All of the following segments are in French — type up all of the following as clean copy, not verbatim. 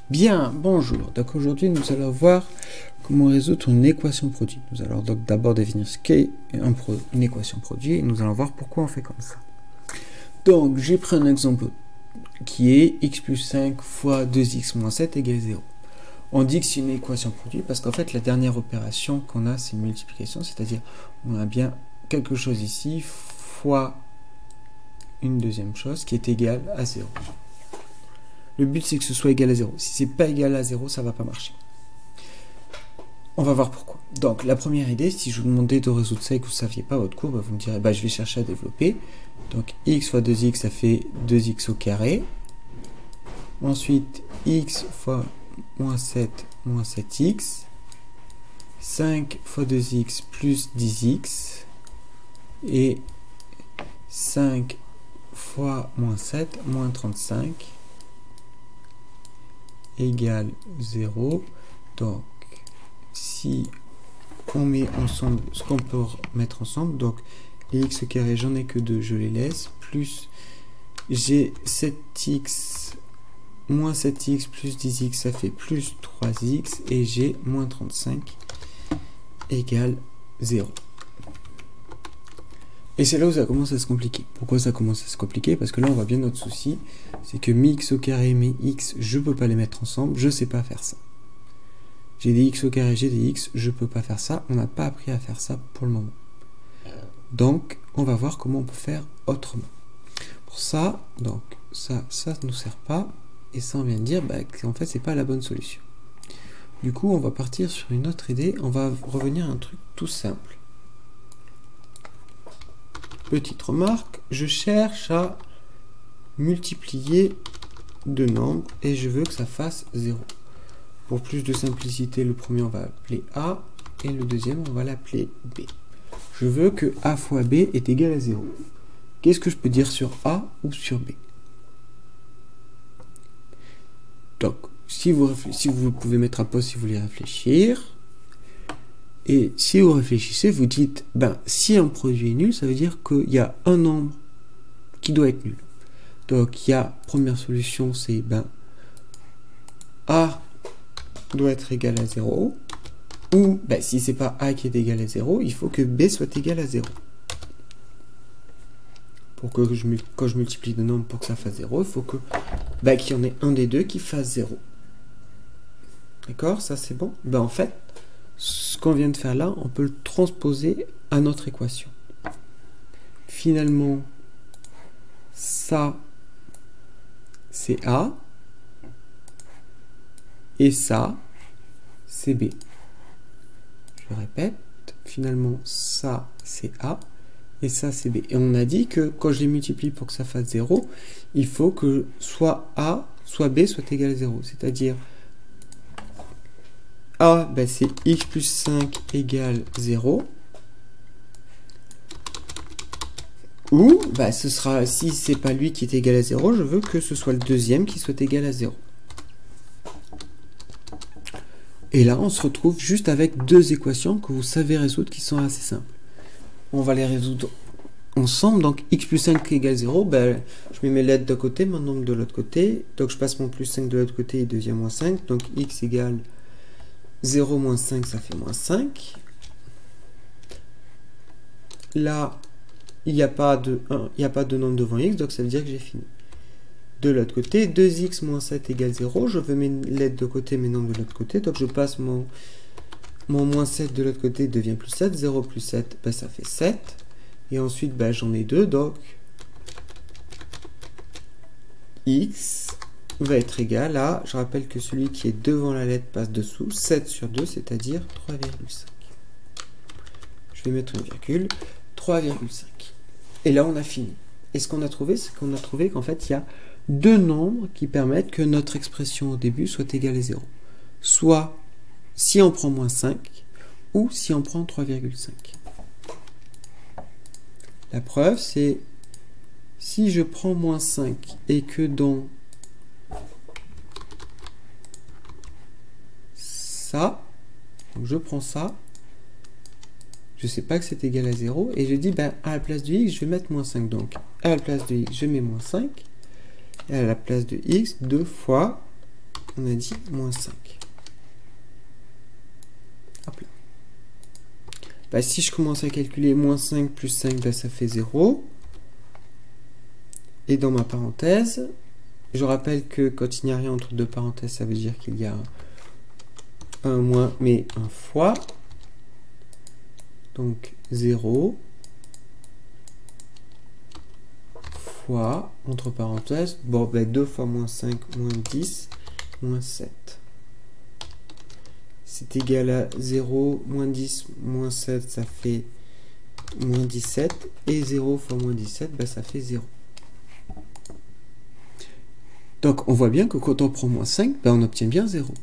Bien, bonjour. Donc aujourd'hui, nous allons voir comment résoudre une équation produit. Nous allons donc d'abord définir ce qu'est une équation produit et nous allons voir pourquoi on fait comme ça. Donc, j'ai pris un exemple qui est x plus 5 fois 2x moins 7 égale 0. On dit que c'est une équation produit parce qu'en fait, la dernière opération qu'on a, c'est une multiplication, c'est-à-dire on a bien quelque chose ici fois une deuxième chose qui est égale à 0. Le but, c'est que ce soit égal à 0. Si c'est pas égal à 0, ça va pas marcher. On va voir pourquoi. Donc, la première idée, si je vous demandais de résoudre ça et que vous ne saviez pas votre cours, vous me direz, je vais chercher à développer. Donc, x fois 2x, ça fait 2x au carré. Ensuite, x fois moins 7x. 5 fois 2x plus 10x. Et 5 fois moins 7, moins 35. Égale 0. Donc, si on met ensemble ce qu'on peut mettre ensemble, donc les x au carré, j'en ai que 2, je les laisse, plus j'ai 7x, moins 7x plus 10x, ça fait plus 3x, et j'ai moins 35 égale 0. Et c'est là où ça commence à se compliquer. Pourquoi ça commence à se compliquer? Parce que là, on voit bien notre souci. C'est que mes x au carré et mes x, je ne peux pas les mettre ensemble. Je ne sais pas faire ça. J'ai des x au carré, j'ai des x, je ne peux pas faire ça. On n'a pas appris à faire ça pour le moment. Donc, on va voir comment on peut faire autrement. Pour ça, donc, ça ne nous sert pas. Et ça, on vient de dire qu'en fait, ce n'est pas la bonne solution. Du coup, on va partir sur une autre idée. On va revenir à un truc tout simple. Petite remarque, je cherche à multiplier deux nombres et je veux que ça fasse 0. Pour plus de simplicité, le premier on va l'appeler A et le deuxième on va l'appeler B. Je veux que A fois B est égal à 0. Qu'est-ce que je peux dire sur A ou sur B? Donc, si vous pouvez mettre un pause si vous voulez réfléchir. Et si vous réfléchissez, vous dites, si un produit est nul, ça veut dire qu'il y a un nombre qui doit être nul. Donc, il y a, première solution, c'est, A doit être égal à 0. Ou, si c'est pas A qui est égal à 0, il faut que B soit égal à 0. Pour que quand je multiplie deux nombres pour que ça fasse 0, il faut que, qu'il y en ait un des deux qui fasse 0. D'accord? Ça, c'est bon? En fait, ce qu'on vient de faire là, on peut le transposer à notre équation. Finalement, ça, c'est A, et ça, c'est B. Je répète, finalement, ça, c'est A, et ça, c'est B. Et on a dit que quand je les multiplie pour que ça fasse 0, il faut que soit A, soit B soit égal à 0. C'est-à-dire, A, c'est x plus 5 égale 0. Ou, ce sera, si c'est pas lui qui est égal à 0, je veux que ce soit le deuxième qui soit égal à 0. Et là, on se retrouve juste avec deux équations que vous savez résoudre qui sont assez simples. On va les résoudre ensemble. Donc, x plus 5 égale 0, je mets mes lettres d'un côté, mon nombre de l'autre côté. Donc, je passe mon plus 5 de l'autre côté et il devient moins 5. Donc, x égale 0 moins 5, ça fait moins 5. Là, il n'y a pas de nombre devant x, donc ça veut dire que j'ai fini. De l'autre côté, 2x moins 7 égale 0. Je veux mes lettres de côté, mes nombres de l'autre côté. Donc je passe mon moins 7 de l'autre côté, il devient plus 7. 0 plus 7, ça fait 7. Et ensuite, j'en ai 2, donc x va être égal à, je rappelle que celui qui est devant la lettre passe dessous, 7 sur 2, c'est-à-dire 3,5. Je vais mettre une virgule, 3,5. Et là, on a fini. Et ce qu'on a trouvé, c'est qu'on a trouvé qu'en fait, il y a deux nombres qui permettent que notre expression au début soit égale à 0. Soit si on prend moins 5, ou si on prend 3,5. La preuve, c'est si je prends moins 5 et que dans ça, donc je prends ça, je ne sais pas que c'est égal à 0, et je dis, à la place de x, je vais mettre moins 5. Donc, à la place de x, je mets moins 5, et à la place de x, 2 fois on a dit moins 5. Hop là. Bah, si je commence à calculer moins 5 plus 5, bah, ça fait 0. Et dans ma parenthèse, je rappelle que quand il n'y a rien entre deux parenthèses, ça veut dire qu'il y a un moins, mais un fois. Donc 0 fois, entre parenthèses, bon, ben 2 fois moins 5, moins 10, moins 7. C'est égal à 0, moins 10, moins 7, ça fait moins 17. Et 0 fois moins 17, ben ça fait 0. Donc on voit bien que quand on prend moins 5, ben on obtient bien 0.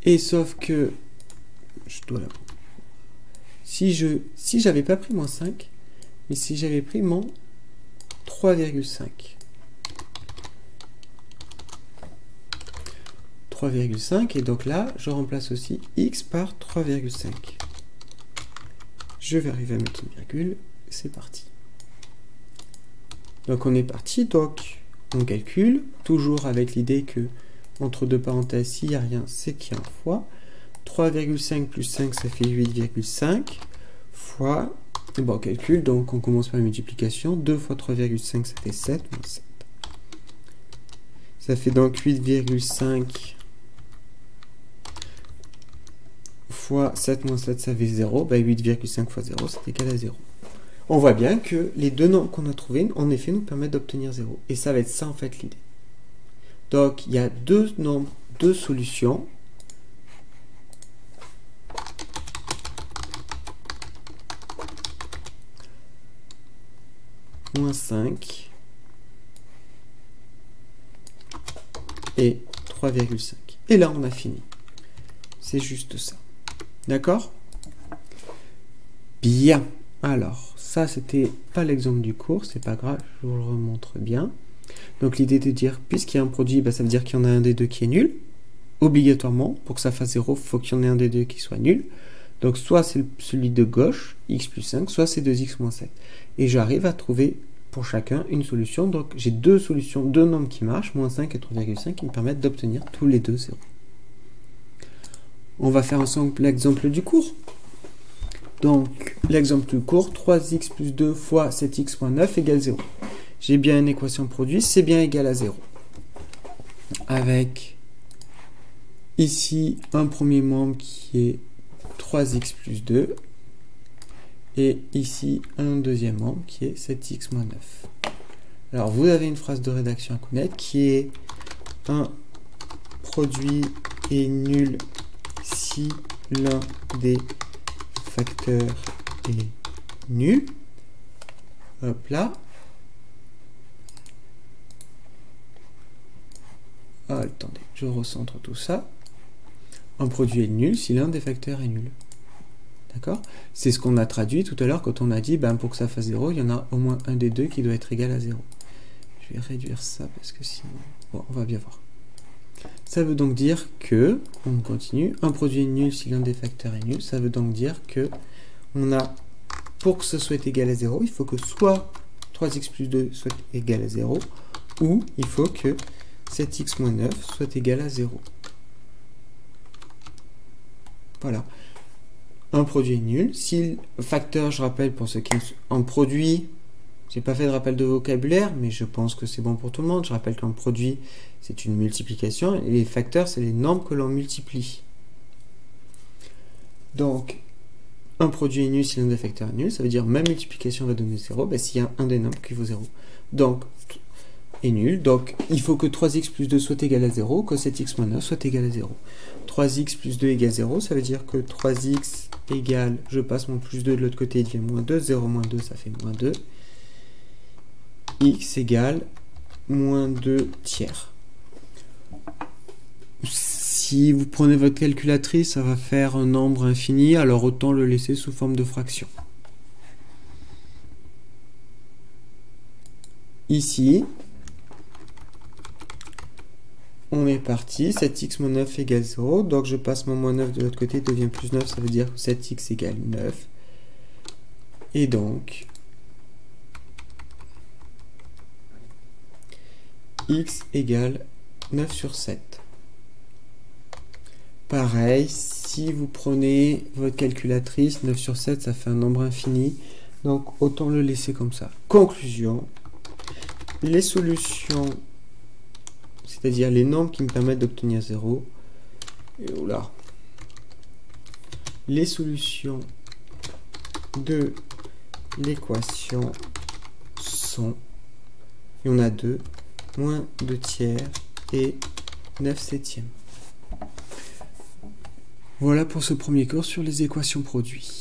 Et sauf que, je dois l'avoir. Si j'avais pas pris moins 5, mais si j'avais pris mon 3,5. 3,5 et donc là, je remplace aussi x par 3,5. Je vais arriver à mettre une virgule, c'est parti. Donc on est parti, donc on calcule, toujours avec l'idée que entre deux parenthèses, s'il n'y a rien, c'est qu'il y a un fois. 3,5 plus 5, ça fait 8,5 fois, bon, on calcule, donc on commence par la multiplication. 2 fois 3,5, ça fait 7, moins 7. Ça fait donc 8,5 fois 7 moins 7, ça fait 0. Ben 8,5 fois 0, c'est égal à 0. On voit bien que les deux nombres qu'on a trouvés, en effet, nous permettent d'obtenir 0. Et ça va être ça, en fait, l'idée. Donc, il y a deux nombres, deux solutions. Moins 5 et 3,5. Et là, on a fini. C'est juste ça. D'accord? Bien. Alors, ça, c'était pas l'exemple du cours. C'est pas grave, je vous le remontre bien. Donc, l'idée de dire, puisqu'il y a un produit, bah, ça veut dire qu'il y en a un des deux qui est nul. Obligatoirement, pour que ça fasse 0, il faut qu'il y en ait un des deux qui soit nul. Donc, soit c'est celui de gauche, x plus 5, soit c'est 2x moins 7. Et j'arrive à trouver pour chacun une solution. Donc, j'ai deux solutions, deux nombres qui marchent, moins 5 et 3,5, qui me permettent d'obtenir tous les deux 0. On va faire ensemble l'exemple du cours. Donc, l'exemple du cours, 3x plus 2 fois 7x moins 9 égale 0. J'ai bien une équation produite, c'est bien égal à 0. Avec ici un premier membre qui est 3x plus 2. Et ici un deuxième membre qui est 7x moins 9. Alors, vous avez une phrase de rédaction à connaître qui est un produit est nul si l'un des facteurs est nul. Hop là. Ah, attendez, je recentre tout ça. Un produit est nul si l'un des facteurs est nul. D'accord? C'est ce qu'on a traduit tout à l'heure quand on a dit, ben, pour que ça fasse 0, il y en a au moins un des deux qui doit être égal à 0. Je vais réduire ça parce que sinon... Bon, on va bien voir. Ça veut donc dire que, on continue, un produit est nul si l'un des facteurs est nul. Ça veut donc dire que on a, pour que ce soit égal à 0, il faut que soit 3x plus 2 soit égal à 0, ou il faut que 7x moins 9 soit égal à 0. Voilà. Un produit est nul. Si le facteur, je rappelle pour ceux qui en produit, j'ai pas fait de rappel de vocabulaire, mais je pense que c'est bon pour tout le monde. Je rappelle qu'un produit, c'est une multiplication, et les facteurs, c'est les nombres que l'on multiplie. Donc, un produit est nul si l'un des facteurs est nul, ça veut dire ma multiplication va donner 0, ben, s'il y a un des nombres qui vaut 0. Donc, est nul, donc il faut que 3x plus 2 soit égal à 0, que 7x moins 9 soit égal à 0. 3x plus 2 égale 0, ça veut dire que 3x égale, je passe mon plus 2 de l'autre côté, il devient moins 2, 0 moins 2, ça fait moins 2. X égale moins 2 tiers. Si vous prenez votre calculatrice, ça va faire un nombre infini, alors autant le laisser sous forme de fraction. Ici, on est parti, 7x moins 9 égale 0, donc je passe mon moins 9 de l'autre côté, devient plus 9, ça veut dire que 7x égale 9. Et donc, x égale 9 sur 7. Pareil, si vous prenez votre calculatrice, 9 sur 7, ça fait un nombre infini. Donc, autant le laisser comme ça. Conclusion. Les solutions, c'est-à-dire les nombres qui me permettent d'obtenir 0. Et oula. Les solutions de l'équation sont, et on a 2, moins 2 tiers et 9 septièmes. Voilà pour ce premier cours sur les équations produits.